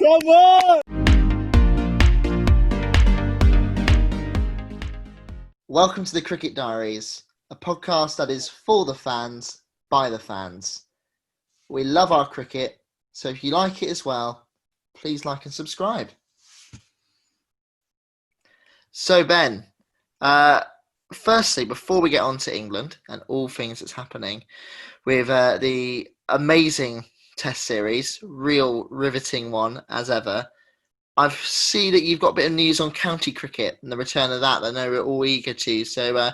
Trafford! Welcome to the Cricket Diaries, a podcast that is for the fans, by the fans. We love our cricket, so if you like it as well, please like and subscribe. So Ben, firstly, before we get on to England and all things that's happening with the amazing Test series, real riveting one as ever, I see that you've got a bit of news on county cricket and the return of that. I know we're all eager to. So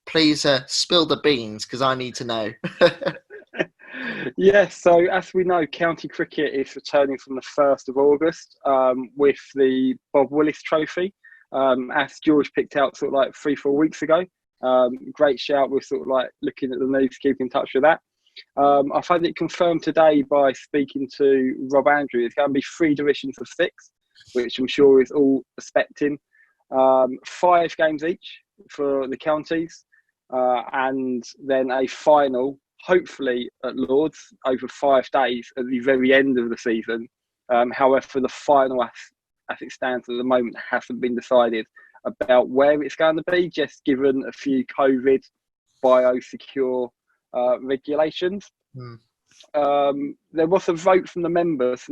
please spill the beans because I need to know. Yes, so as we know, county cricket is returning from the 1st of August with the Bob Willis Trophy, as George picked out sort of like 3-4 weeks ago. Great shout. We're sort of like looking at the news, keep in touch with that. I've had it confirmed today by speaking to Rob Andrew. It's going to be 3 divisions of 6, which I'm sure is all expecting. 5 games each for the counties, and then a final, hopefully at Lords, over 5 days at the very end of the season. However, the final, as it stands at the moment, hasn't been decided about where it's going to be, just given a few COVID biosecure regulations. There was a vote from the members,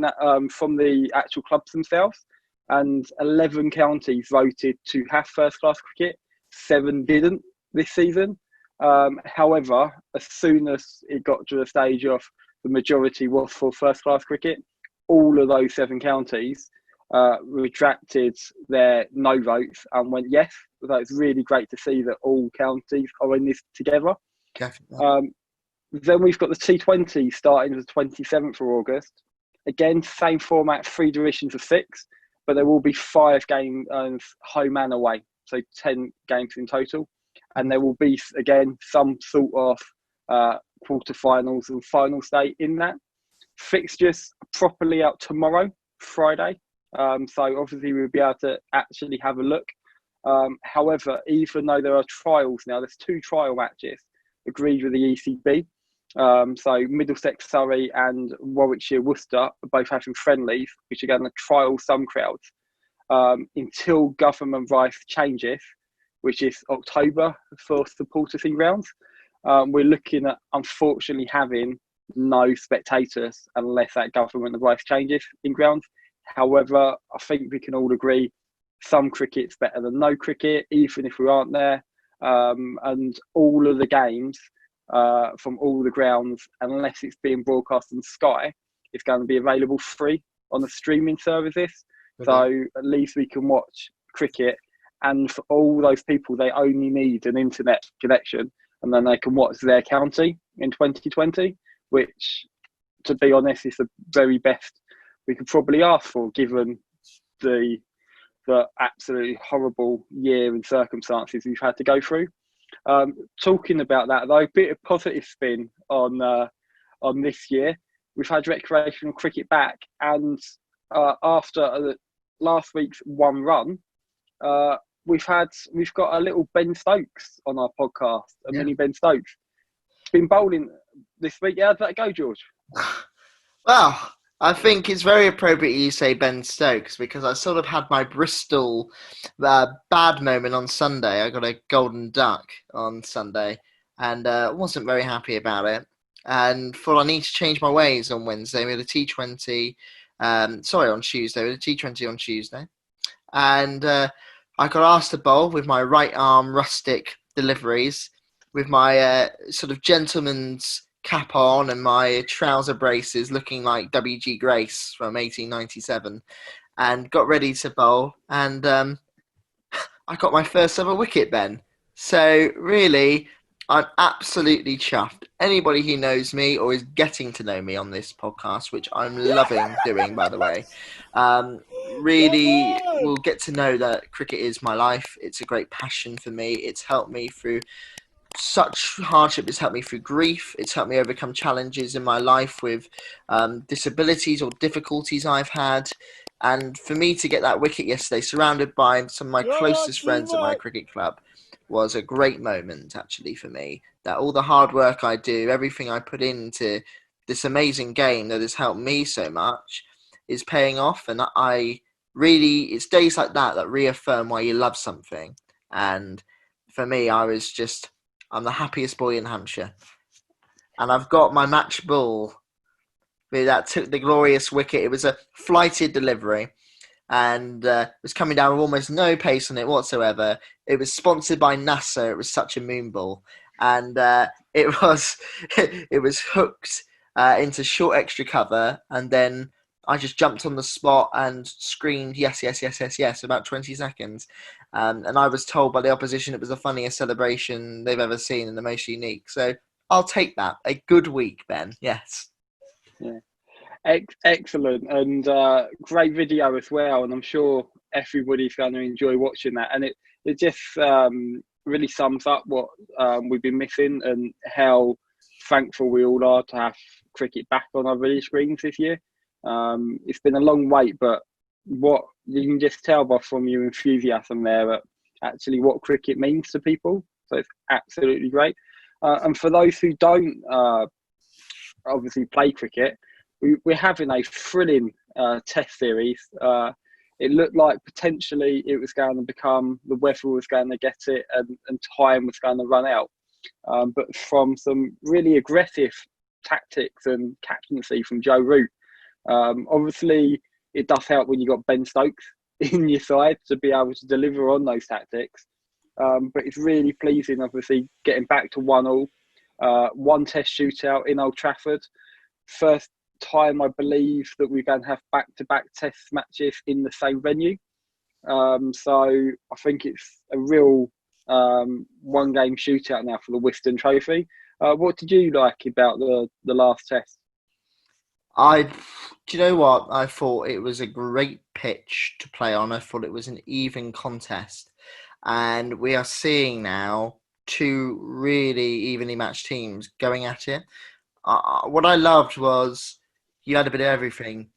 from the actual clubs themselves, and 11 counties voted to have first-class cricket. 7 didn't this season. However, as soon as it got to the stage of the majority was for first-class cricket, all of those 7 counties retracted their no votes and went yes. So it's really great to see that all counties are in this together. Then we've got the T20 starting the 27th of August. Again, same format, 3 divisions of 6, but there will be 5 games home and away, so 10 games in total. And there will be, again, some sort of quarterfinals and final state in that. Fixtures properly out tomorrow, Friday. So obviously we'll be able to actually have a look. However, even though there are trials now, there's 2 trial matches agreed with the ECB. So Middlesex, Surrey and Warwickshire, Worcester are both having friendlies, which are going to trial some crowds until government rights changes, which is October for supporters in grounds. We're looking at, unfortunately, having no spectators unless that government rights changes in grounds. However, I think we can all agree some cricket's better than no cricket, even if we aren't there. And all of the games from all the grounds, unless it's being broadcast on Sky, it's going to be available free on the streaming services. Okay. So at least we can watch cricket. And for all those people, they only need an internet connection, and then they can watch their county in 2020, which, to be honest, is the very best we could probably ask for, given the absolutely horrible year and circumstances we've had to go through. Talking about that, though, a bit of positive spin on this year. We've had recreational cricket back, and after last week's 1 run, we've got a little Ben Stokes on our podcast, mini Ben Stokes. Been bowling this week. How did that go, George? Well, I think it's very appropriate you say Ben Stokes, because I sort of had my Bristol bad moment on Sunday. I got a golden duck on Sunday and wasn't very happy about it, and thought I need to change my ways on Wednesday with a T20. On Tuesday with a T20 on Tuesday, and I got asked to bowl with my right arm rustic deliveries, with my sort of gentleman's cap on and my trouser braces looking like W.G. Grace from 1897, and got ready to bowl, and I got my first ever wicket, Ben. So really, I'm absolutely chuffed. Anybody who knows me or is getting to know me on this podcast, which I'm loving doing, by the way, really will get to know that cricket is my life. It's a great passion for me. It's helped me through such hardship. It's helped me through grief. It's helped me overcome challenges in my life with disabilities or difficulties I've had. And for me to get that wicket yesterday, surrounded by some of my closest friends at my cricket club, was a great moment, actually, for me. That all the hard work I do, everything I put into this amazing game that has helped me so much, is paying off, and it's days like that reaffirm why you love something. And for me, I'm the happiest boy in Hampshire, and I've got my match ball that took the glorious wicket. It was a flighted delivery, and was coming down with almost no pace on it whatsoever. It was sponsored by NASA. It was such a moon ball, and it was it was hooked into short extra cover, and then I just jumped on the spot and screamed yes, yes, yes, yes, yes about 20 seconds. And I was told by the opposition it was the funniest celebration they've ever seen and the most unique. So I'll take that. A good week, Ben. Yes. Yeah. Excellent, and great video as well, and I'm sure everybody's going to enjoy watching that, and it just really sums up what we've been missing and how thankful we all are to have cricket back on our video screens this year. It's been a long wait, but what you can just tell from your enthusiasm there at actually what cricket means to people, so it's absolutely great. And for those who don't obviously play cricket, we're having a thrilling test series. It looked like potentially it was going to become, the weather was going to get it, and time was going to run out. But from some really aggressive tactics and captaincy from Joe Root, obviously it does help when you've got Ben Stokes in your side to be able to deliver on those tactics. But it's really pleasing, obviously, getting back to 1-1, one test shootout in Old Trafford. First time I believe that we're going to have back-to-back test matches in the same venue. So I think it's a real one-game shootout now for the Wisden Trophy. What did you like about the last test? Do you know what? I thought it was a great pitch to play on. I thought it was an even contest. And we are seeing now two really evenly matched teams going at it. What I loved was you had a bit of everything,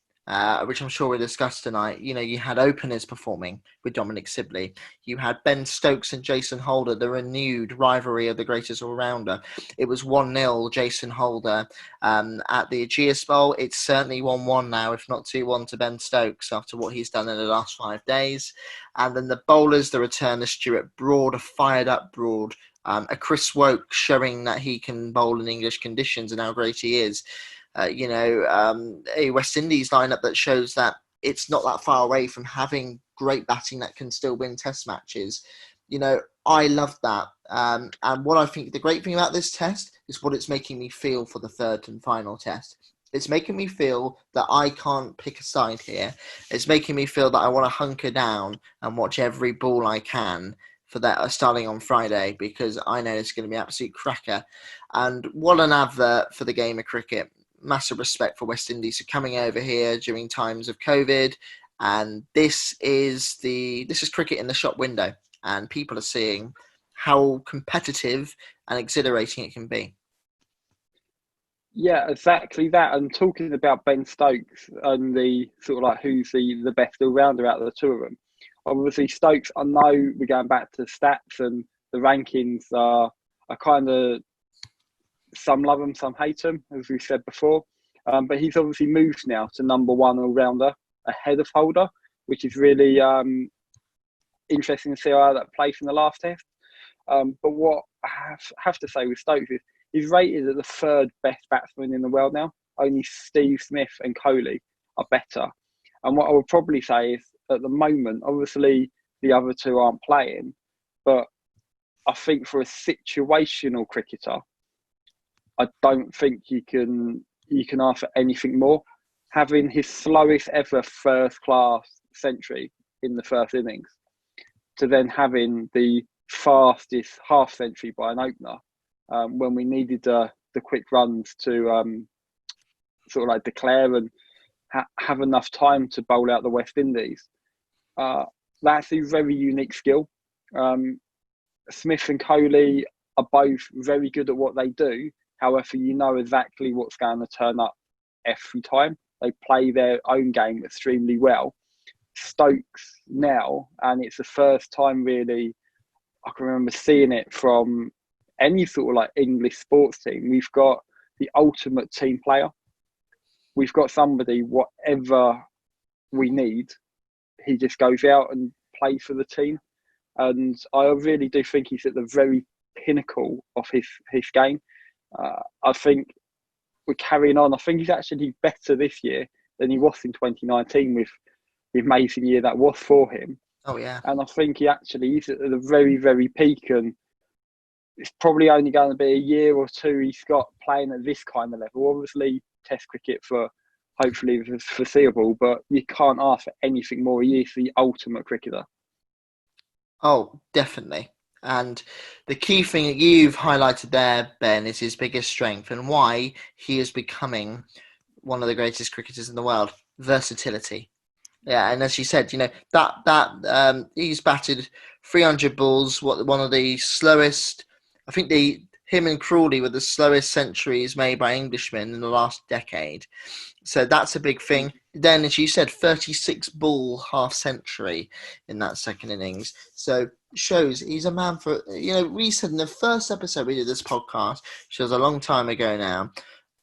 which I'm sure we'll discuss tonight. You know, you had openers performing with Dominic Sibley. You had Ben Stokes and Jason Holder, the renewed rivalry of the greatest all-rounder. It was 1-0 Jason Holder at the Ageas Bowl. It's certainly 1-1 now, if not 2-1 to Ben Stokes after what he's done in the last 5 days. And then the bowlers, the return of Stuart Broad, a fired-up Broad. A Chris Woke showing that he can bowl in English conditions and how great he is. A West Indies lineup that shows that it's not that far away from having great batting that can still win test matches. You know, I love that. And what I think the great thing about this test is what it's making me feel for the third and final test. It's making me feel that I can't pick a side here. It's making me feel that I want to hunker down and watch every ball I can for that starting on Friday, because I know it's going to be an absolute cracker. And what an advert for the game of cricket. Massive respect for West Indies for coming over here during times of COVID. And this is cricket in the shop window. And people are seeing how competitive and exhilarating it can be. Yeah, exactly that. And talking about Ben Stokes and the sort of like who's the best all-rounder out of the two of them. Obviously, Stokes, I know we're going back to stats and the rankings are kind of, some love him, some hate him, as we said before. But he's obviously moved now to number one all-rounder ahead of Holder, which is really interesting to see how that plays in the last test. But what I have to say with Stokes is he's rated as the third best batsman in the world now. Only Steve Smith and Kohli are better. And what I would probably say is, at the moment, obviously the other two aren't playing, but I think for a situational cricketer, I don't think you can ask for anything more. Having his slowest ever first class century in the first innings, to then having the fastest half century by an opener, when we needed the quick runs to sort of like declare and have enough time to bowl out the West Indies. That's a very unique skill. Smith and Kohli are both very good at what they do. However, you know exactly what's going to turn up every time. They play their own game extremely well. Stokes now, and it's the first time really I can remember seeing it from any sort of like English sports team. We've got the ultimate team player. We've got somebody, whatever we need, he just goes out and plays for the team. And I really do think he's at the very pinnacle of his game. I think we're carrying on. I think he's actually better this year than he was in 2019 with the amazing year that was for him. Oh, yeah. And I think he's at the very, very peak. And it's probably only going to be a year or two he's got playing at this kind of level. Obviously, Test cricket for hopefully the foreseeable, but you can't ask for anything more. He is the ultimate cricketer. Oh, definitely. And the key thing that you've highlighted there, Ben, is his biggest strength and why he is becoming one of the greatest cricketers in the world: versatility. Yeah, and as you said, that he's batted 300 balls. One of the slowest. I think him and Crawley were the slowest centuries made by Englishmen in the last decade. So that's a big thing. Then, as you said, 36 ball half century in that second innings. So shows he's a man for, we said in the first episode we did this podcast, which was a long time ago now,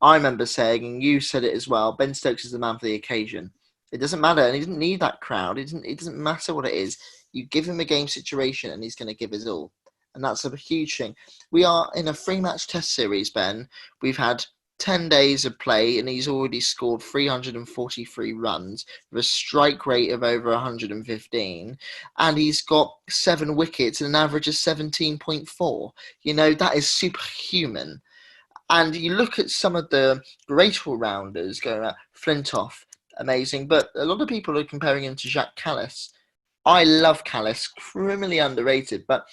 I remember saying, and you said it as well, Ben Stokes is the man for the occasion. It doesn't matter, and he doesn't need that crowd. It doesn't matter what it is. You give him a game situation and he's going to give his all. And that's a huge thing. We are in a 3-match test series, Ben. We've had 10 days of play and he's already scored 343 runs with a strike rate of over 115. And he's got 7 wickets and an average of 17.4. That is superhuman. And you look at some of the great all-rounders going at Flintoff, amazing. But a lot of people are comparing him to Jacques Callis. I love Callis, criminally underrated. But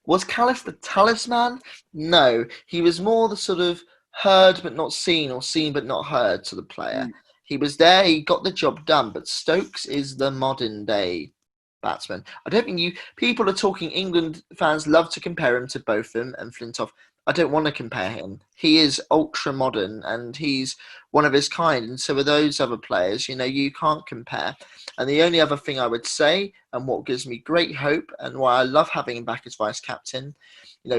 was Callis the talisman? No. He was more the sort of heard but not seen, or seen but not heard sort of player. He was there, he got the job done. But Stokes is the modern day batsman. I don't think people are talking, England fans love to compare him to Botham and Flintoff. I don't want to compare him. He is ultra modern and he's one of his kind. And so are those other players, you can't compare. And the only other thing I would say, and what gives me great hope and why I love having him back as vice captain,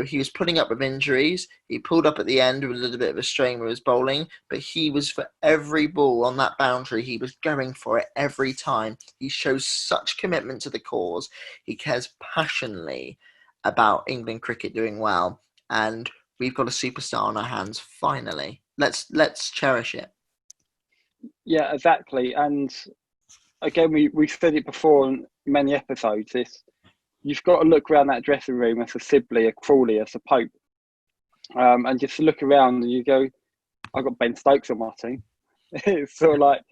he was putting up with injuries. He pulled up at the end with a little bit of a strain with his bowling, but he was, for every ball on that boundary, he was going for it every time. He shows such commitment to the cause. He cares passionately about England cricket doing well. And we've got a superstar on our hands, finally. Let's cherish it. Yeah, exactly. And again, we've said it before in many episodes, you've got to look around that dressing room as a Sibley, a Crawley, as a Pope. And just look around and you go, I've got Ben Stokes on my team. It's sort of like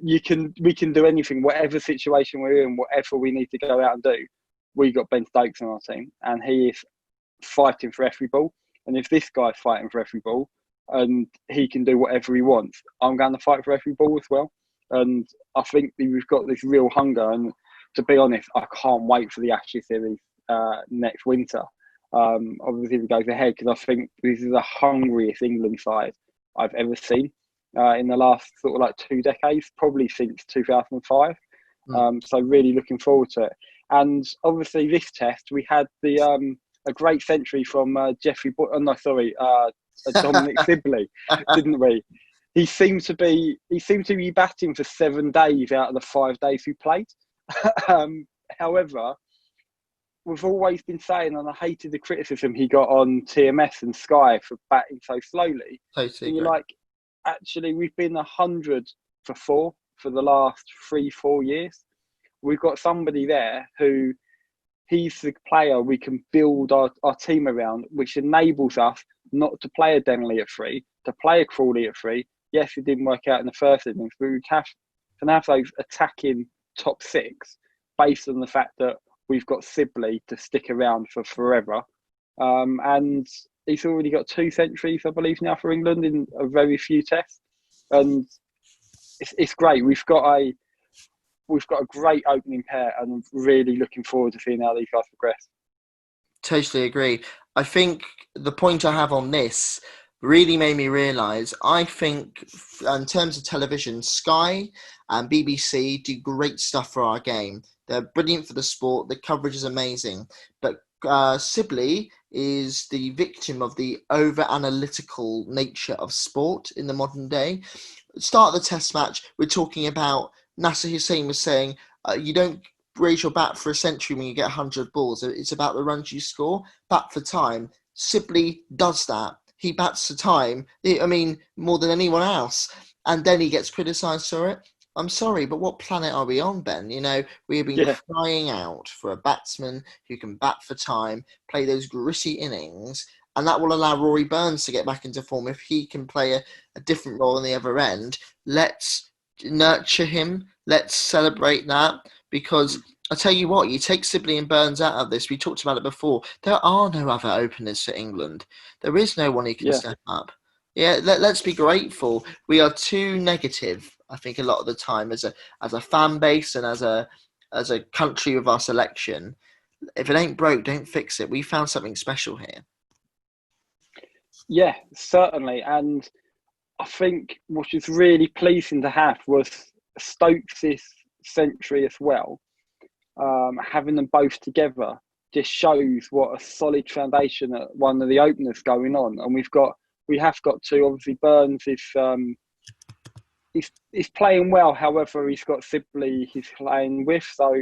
we can do anything, whatever situation we're in, whatever we need to go out and do. We got Ben Stokes on our team, and he is fighting for every ball. And if this guy's fighting for every ball and he can do whatever he wants, I'm going to fight for every ball as well. And I think we've got this real hunger. And to be honest, I can't wait for the Ashes series next winter. Obviously, if it goes ahead, because I think this is the hungriest England side I've ever seen in the last sort of like 2 decades, probably since 2005. So really looking forward to it. And obviously, this test we had a great century from Dominic Sibley, didn't we? He seemed to be batting for 7 days out of the 5 days we played. However, we've always been saying, and I hated the criticism he got on TMS and Sky for batting so slowly. Totally. And you're like, actually, we've been 100 for 4 for the last 3-4 years. We've got somebody there who, he's the player we can build our team around, which enables us not to play a Denley at 3, to play a Crawley at 3. Yes, it didn't work out in the first innings, but we can have those attacking top 6 based on the fact that we've got Sibley to stick around for forever. And he's already got 2 centuries, I believe, now for England in a very few tests. And it's great. We've got a great opening pair, and I'm really looking forward to seeing how these guys progress. Totally agree. I think the point I have on this really made me realise, I think in terms of television, Sky and BBC do great stuff for our game. They're brilliant for the sport. The coverage is amazing. But Sibley is the victim of the over-analytical nature of sport in the modern day. Start of the test match, we're talking about Nasser Hussain was saying, you don't raise your bat for a century when you get 100 balls. It's about the runs you score. Bat for time. Sibley does that. He bats for time. I mean, more than anyone else. And then he gets criticised for it. I'm sorry, but what planet are we on, Ben? You know, we have been Yeah, crying out for a batsman who can bat for time, play those gritty innings, and that will allow Rory Burns to get back into form if he can play a different role on the other end. Let's nurture him. Let's celebrate that, because I tell you what, you take Sibley and Burns out of this. We talked about it before. There are no other openers for England. There is no one who can yeah. step up. Yeah, let's be grateful. We are too negative, I think, a lot of the time as a fan base and as a country with our selection. If it ain't broke, don't fix it. We found something special here. Yeah, certainly. And I think what was really pleasing to have was Stokes this century as well. Having them both together just shows what a solid foundation at one of the openers going on. And we have got to, obviously Burns is he's playing well. However, he's got Sibley he's playing with, so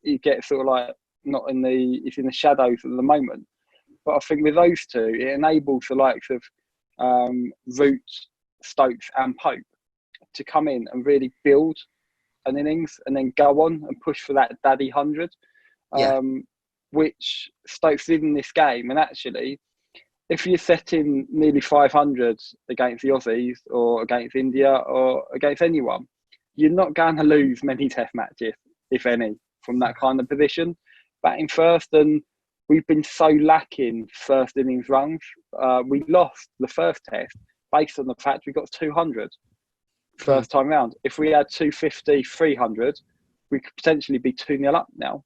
he gets sort of like not in the he's in the shadows at the moment. But I think with those two, it enables the likes of Root, Stokes, and Pope to come in and really build an innings and then go on and push for that daddy 100, Yeah, which Stokes did in this game. And actually, if you're setting nearly 500 against the Aussies or against India or against anyone, you're not going to lose many test matches, if any, from that kind of position. Batting first, and we've been so lacking first innings runs. We lost the first test based on the fact we got 200 mm, first time round. If we had 250, 300, we could potentially be 2-0 up now.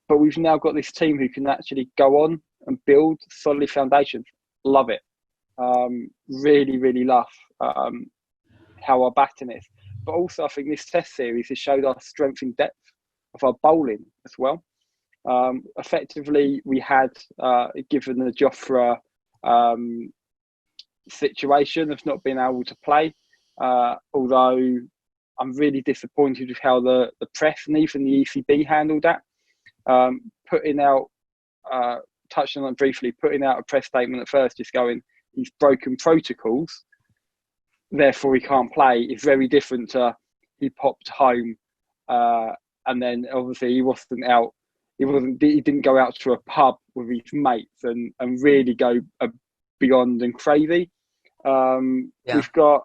But we've now got this team who can actually go on and build solid foundations. Love it. Really, really love how our batting is. But also, I think this test series has showed our strength in depth of our bowling as well. Effectively, we had, given the Jofra situation of not being able to play, although I'm really disappointed with how the press and even the ECB handled that. Putting out, touching on it briefly, putting out a press statement at first, just going, he's broken protocols, therefore he can't play, is very different to he popped home, and then obviously he wasn't out. He didn't go out to a pub with his mates and really go beyond and crazy. yeah, We've got,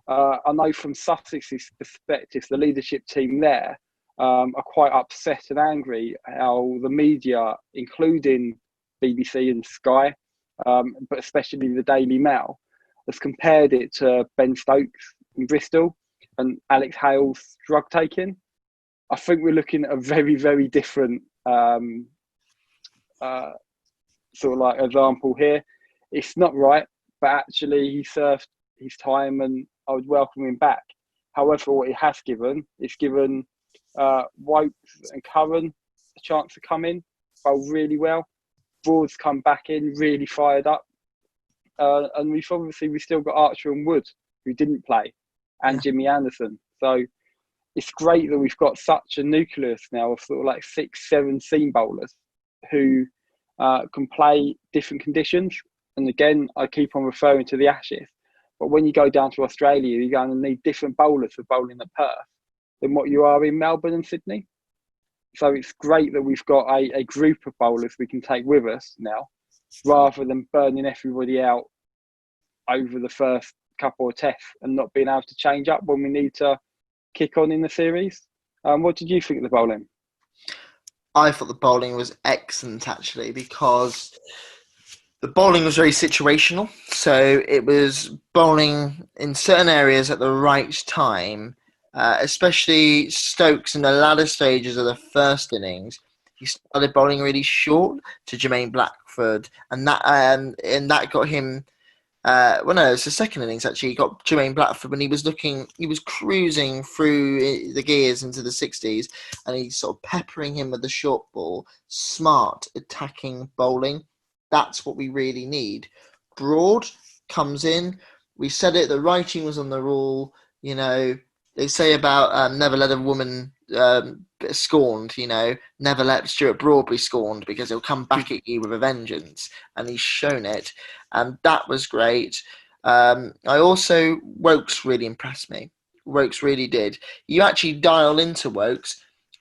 I know from Sussex's perspective, the leadership team there are quite upset and angry how the media, including BBC and Sky, but especially the Daily Mail, has compared it to Ben Stokes in Bristol and Alex Hale's drug taking. I think we're looking at a very, very different sort of like example here. It's not right, but actually he served his time and I would welcome him back. However, what he has given is given Wokes and Curran a chance to come in, bowl really well. Broad's come back in, really fired up. And we've still got Archer and Wood, who didn't play, and yeah. Jimmy Anderson. So it's great that we've got such a nucleus now of sort of like 6, 7 seam bowlers who can play different conditions. And again, I keep on referring to the Ashes. But when you go down to Australia, you're going to need different bowlers for bowling at Perth than what you are in Melbourne and Sydney. So it's great that we've got a group of bowlers we can take with us now, rather than burning everybody out over the first couple of tests and not being able to change up when we need to kick on in the series. What did you think of the bowling? I thought the bowling was excellent, actually, because the bowling was very situational. So it was bowling in certain areas at the right time, especially Stokes in the latter stages of the first innings. He started bowling really short to Jermaine Blackford, and that got him. Well, no, it's the second innings actually. He got Jermaine Blackford when he was cruising through the gears into the 60s, and he's sort of peppering him with the short ball, smart attacking bowling. That's what we really need. Broad comes in. We said it. The writing was on the wall. You know, They say about never let a woman be scorned, never let Stuart Broad be scorned because he'll come back at you with a vengeance. And he's shown it. And that was great. I also, Wokes really impressed me. Wokes really did. You actually dial into Wokes.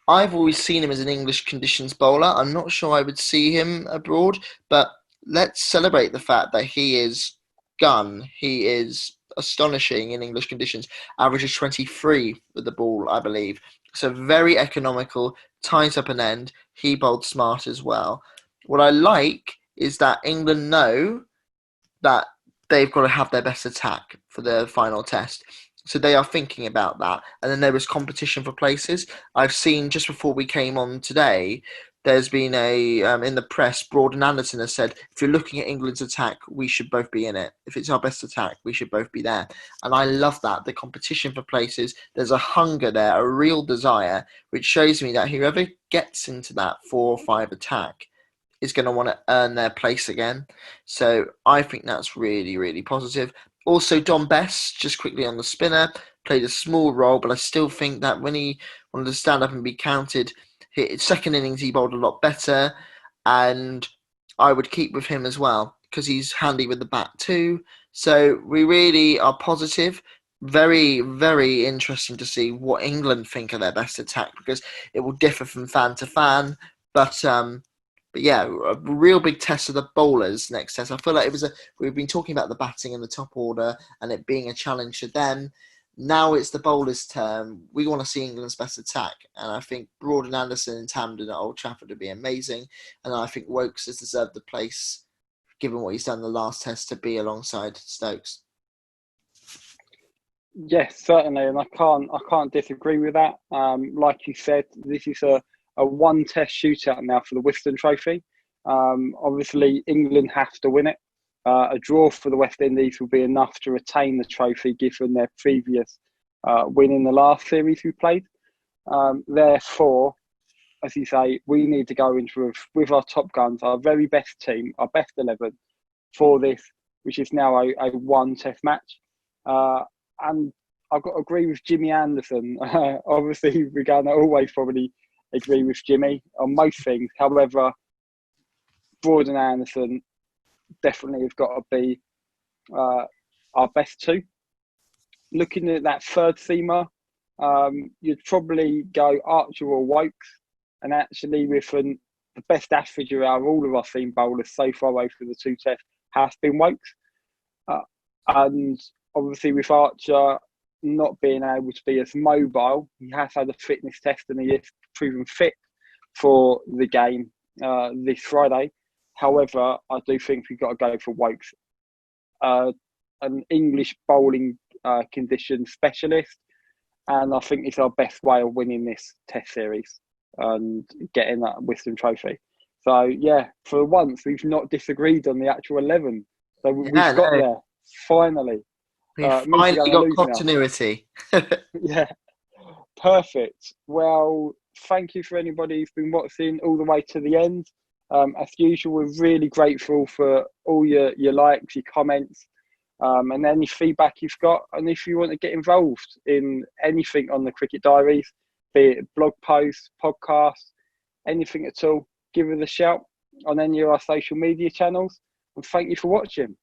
I've always seen him as an English conditions bowler. I'm not sure I would see him abroad, but let's celebrate the fact that he is gun. He is astonishing in English conditions. Averages 23 with the ball, I believe. So very economical, ties up an end. He bowled smart as well. What I like is that England know that they've got to have their best attack for the final test. So they are thinking about that. And then there was competition for places. I've seen just before we came on today, there's been in the press, Broad and Anderson has said, if you're looking at England's attack, we should both be in it. If it's our best attack, we should both be there. And I love that. The competition for places, there's a hunger there, a real desire, which shows me that whoever gets into that 4 or 5 attack is going to want to earn their place again. So I think that's really, really positive. Also, Dom Best, just quickly on the spinner, played a small role, but I still think that when he wanted to stand up and be counted, his second innings he bowled a lot better, and I would keep with him as well because he's handy with the bat too. So we really are positive. Very, very interesting to see what England think of their best attack because it will differ from fan to fan. But yeah, a real big test of the bowlers next test. I feel like we've been talking about the batting in the top order and it being a challenge to them. Now it's the bowlers' turn. We want to see England's best attack. And I think Broad and Anderson and Tamden at Old Trafford would be amazing. And I think Wokes has deserved the place, given what he's done the last test, to be alongside Stokes. Yes, certainly, and I can't disagree with that. Like you said, this is a one test shootout now for the Wisden Trophy. Obviously, England have to win it. A draw for the West Indies will be enough to retain the trophy given their previous win in the last series we played. Therefore, as you say, we need to go into with our top guns, our very best team, our best 11 for this, which is now a one test match. And I've got to agree with Jimmy Anderson. Obviously, we're going to always probably agree with Jimmy on most things. However, Broad and Anderson definitely have got to be our best two. Looking at that third seamer, you'd probably go Archer or Wokes. And actually, the best average out of all of our seam bowlers so far over the 2 tests has been Wokes. And obviously, with Archer not being able to be as mobile, he has had a fitness test and he is proven fit for the game this Friday. However, I do think we've got to go for Wokes, an English bowling condition specialist, and I think it's our best way of winning this test series and getting that Wisden Trophy. So yeah, for once we've not disagreed on the actual 11. So we've got there finally. We've finally got continuity. Yeah, perfect. Well, thank you for anybody who's been watching all the way to the end. As usual, we're really grateful for all your likes, your comments, and any feedback you've got. And if you want to get involved in anything on the Cricket Diaries, be it blog posts, podcasts, anything at all, give us a shout on any of our social media channels. And thank you for watching.